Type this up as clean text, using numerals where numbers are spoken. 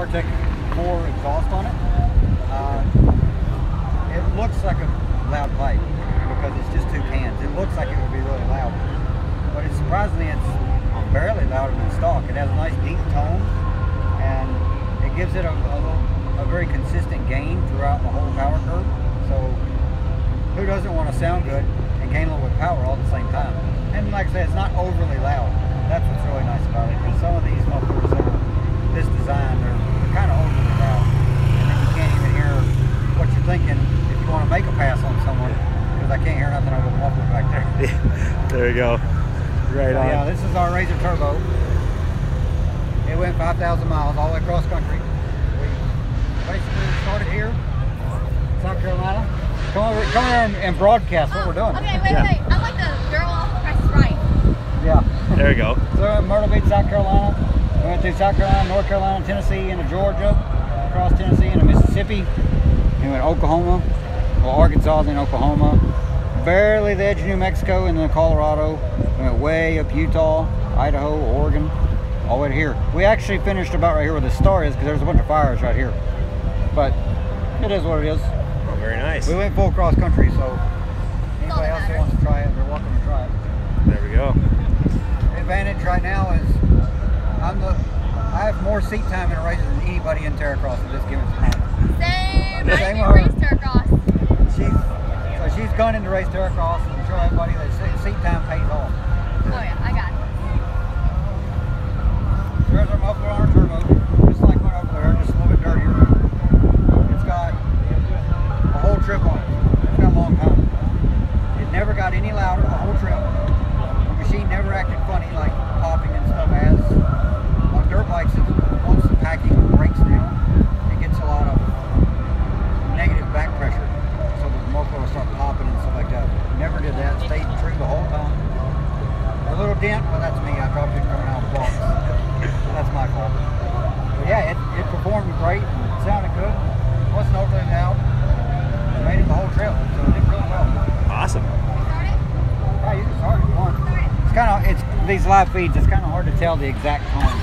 Arctic 4 exhaust on it. It looks like a loud pipe because it's just 2 cans. It looks like it would be really loud, but it's surprisingly it's barely louder than stock. It has a nice deep tone, and it gives it a very consistent gain throughout the whole power curve. So who doesn't want to sound good and gain a little bit of power all at the same time? And like I said, it's not overly loud. That's what's really nice about it, because some of these mufflers that are this design, they're kind of overly loud, and then you can't even hear what you're thinking if you want to make a pass on someone, because I can't hear nothing over the muffler back there. There we go. Right on. Yeah, this is our RZR Turbo. It went 5,000 miles all the way across country. We basically started here, South Carolina. Come over and broadcast what we're doing. Okay, wait. I'm like the girl off of Price is Right. Yeah. There we go. So we're in Myrtle Beach, South Carolina. We went through South Carolina, North Carolina, Tennessee, into Georgia, across Tennessee, into Mississippi. We went to Oklahoma, well, Arkansas, then Oklahoma. Barely the edge of New Mexico, and then Colorado. We went way up Utah, Idaho, Oregon, all the way to here. We actually finished about right here where the star is, because there's a bunch of fires right here. But it is what it is. Oh, very nice. We went full cross country, so anybody else that wants to try it, they're welcome to try it. There we go. The advantage right now is I have more seat time in a RZR than anybody in Terracross at this given time. Same. Same I race Terracross. So she's gone into race Terracross and show everybody that seat time pays off. Oh yeah, I got it. There's our muffler on our turbo, just like one over there, just a little bit dirtier. It's got a whole trip on it. It's got a long time. It never got any louder the whole trip. The machine never acted funny, like popping and stuff as. On dirt bikes, once the packing breaks down, it gets a lot of negative back pressure. So the muffler will start popping and stuff like that. Never did that, stayed true the whole time. A little dent, but that's me. I dropped it coming out of the box. So that's my fault. But yeah, it performed great and it sounded good. It wasn't overly loud. It made it the whole trip, so it did really well. Awesome. Yeah, you can start if you want. It's kind of, these live feeds, it's kind of hard to tell the exact tone.